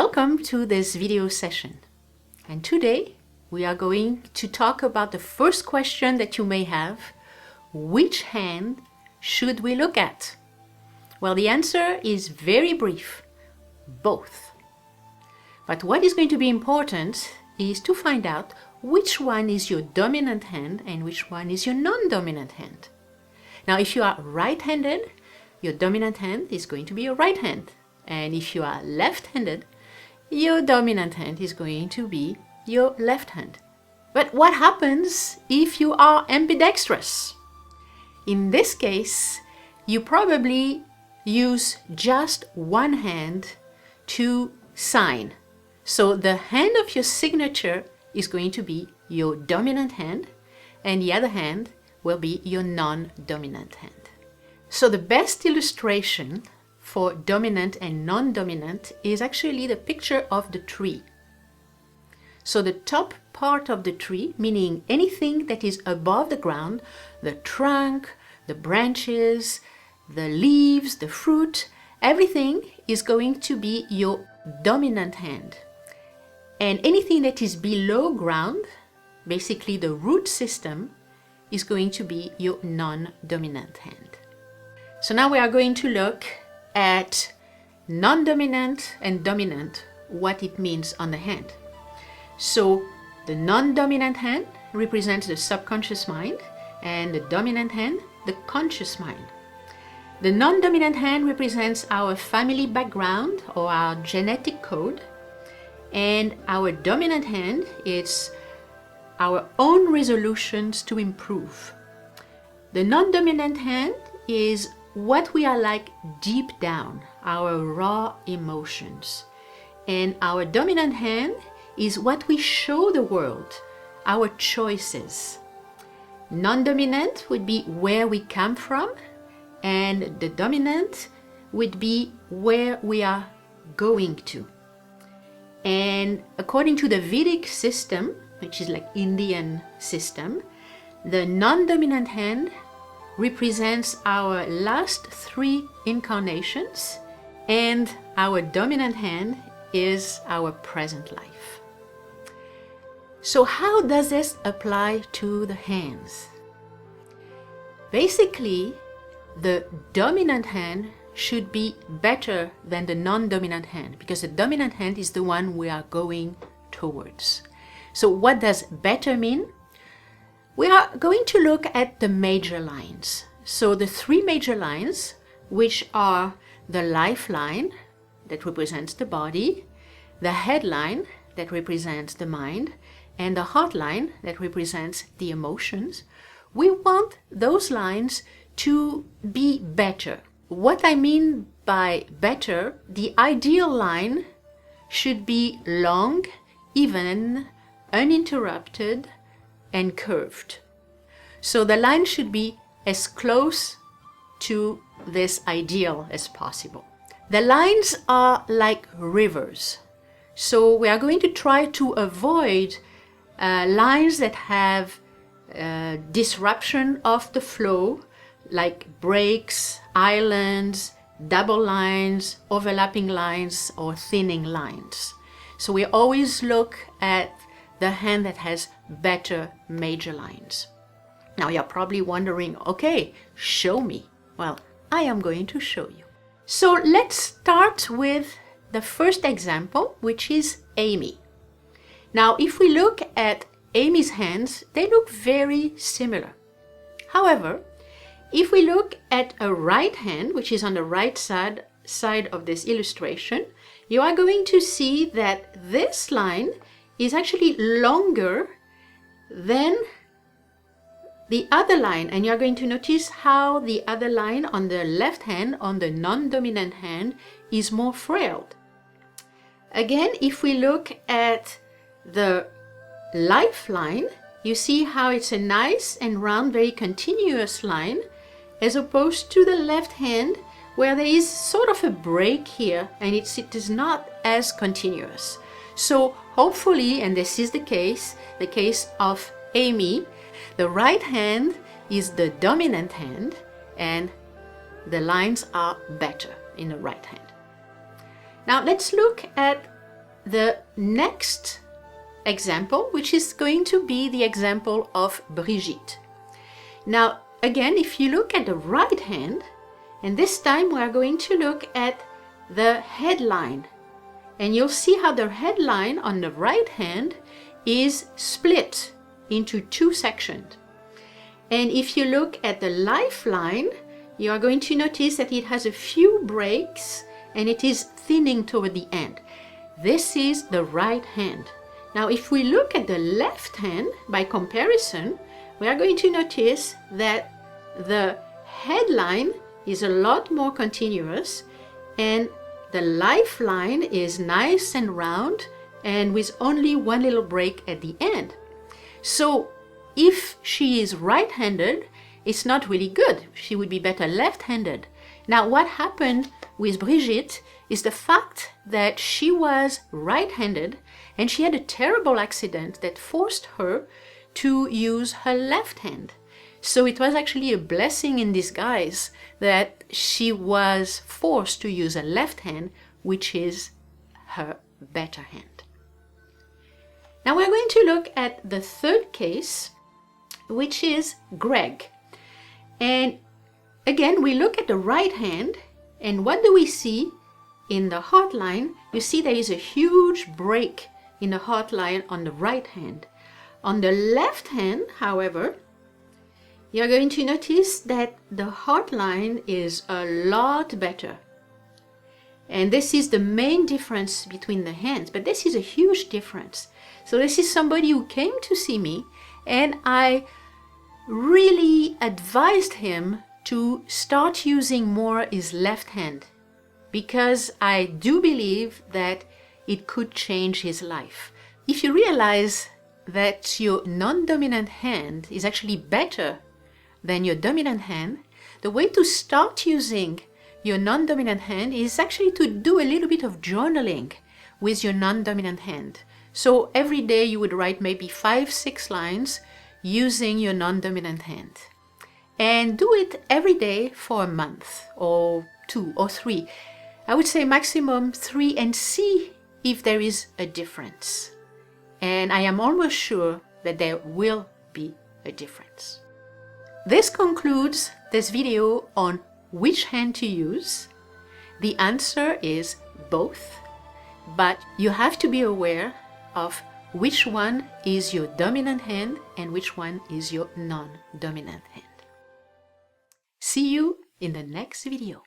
Welcome to this video session. And today we are going to talk about the first question that you may have. Which hand should we look at? Well, the answer is very brief. Both. But what is going to be important is to find out which one is your dominant hand and which one is your non-dominant hand. Now, if you are right-handed, your dominant hand is going to be your right hand. And if you are left-handed, your dominant hand is going to be your left hand. But what happens if you are ambidextrous? In this case, you probably use just one hand to sign. So the hand of your signature is going to be your dominant hand, and the other hand will be your non-dominant hand. So the best illustration for dominant and non-dominant is actually the picture of the tree. So the top part of the tree, meaning anything that is above the ground, the trunk, the branches, the leaves, the fruit, everything is going to be your dominant hand. And anything that is below ground, basically the root system, is going to be your non-dominant hand. So now we are going to look at non-dominant and dominant, what it means on the hand. So the non-dominant hand represents the subconscious mind, and the dominant hand, the conscious mind. The non-dominant hand represents our family background or our genetic code, and our dominant hand is our own resolutions to improve. The non-dominant hand is what we are like deep down, our raw emotions. And our dominant hand is what we show the world, our choices. Non-dominant would be where we come from, and the dominant would be where we are going to. And according to the Vedic system, which is like Indian system, the non-dominant hand represents our last 3 incarnations, and our dominant hand is our present life. So how does this apply to the hands? Basically, the dominant hand should be better than the non-dominant hand, because the dominant hand is the one we are going towards. So what does better mean? We are going to look at the major lines. So the 3 major lines, which are the lifeline that represents the body, the headline that represents the mind, and the heartline that represents the emotions. We want those lines to be better. What I mean by better, the ideal line should be long, even, uninterrupted, and curved. So the line should be as close to this ideal as possible. The lines are like rivers. So we are going to try to avoid lines that have disruption of the flow, like breaks, islands, double lines, overlapping lines, or thinning lines. So we always look at the hand that has better major lines. Now you're probably wondering, okay, show me. Well, I am going to show you. So let's start with the first example, which is Amy. Now, if we look at Amy's hands, they look very similar. However, if we look at a right hand, which is on the right side of this illustration, you are going to see that this line is actually longer than the other line, and you're going to notice how the other line on the left hand, on the non-dominant hand, is more frail. Again, if we look at the lifeline, you see how it's a nice and round, very continuous line, as opposed to the left hand, where there is sort of a break here, and it is not as continuous. So hopefully, and this is the case of Amy, the right hand is the dominant hand, and the lines are better in the right hand. Now let's look at the next example, which is going to be the example of Brigitte. Now, again, if you look at the right hand, and this time we are going to look at the headline, and you'll see how the headline on the right hand is split into two sections. And if you look at the lifeline, you are going to notice that it has a few breaks and it is thinning toward the end. This is the right hand. Now, if we look at the left hand, by comparison, we are going to notice that the headline is a lot more continuous and the lifeline is nice and round and with only one little break at the end. So if she is right-handed, it's not really good. She would be better left-handed. Now, what happened with Brigitte is the fact that she was right-handed and she had a terrible accident that forced her to use her left hand. So it was actually a blessing in disguise that she was forced to use a left hand, which is her better hand. Now we're going to look at the third case, which is Greg. And again, we look at the right hand, and what do we see? In the heart line, you see there is a huge break in the heart line on the right hand. On the left hand, however, you're going to notice that the heart line is a lot better. And this is the main difference between the hands, but this is a huge difference. So this is somebody who came to see me, and I really advised him to start using more his left hand, because I do believe that it could change his life. If you realize that your non-dominant hand is actually better than your dominant hand, the way to start using your non-dominant hand is actually to do a little bit of journaling with your non-dominant hand. So every day you would write maybe 5-6 lines using your non-dominant hand. And do it every day for a month or 2 or 3. I would say maximum 3, and see if there is a difference. And I am almost sure that there will be a difference. This concludes this video on which hand to use. The answer is both, but you have to be aware of which one is your dominant hand and which one is your non-dominant hand. See you in the next video.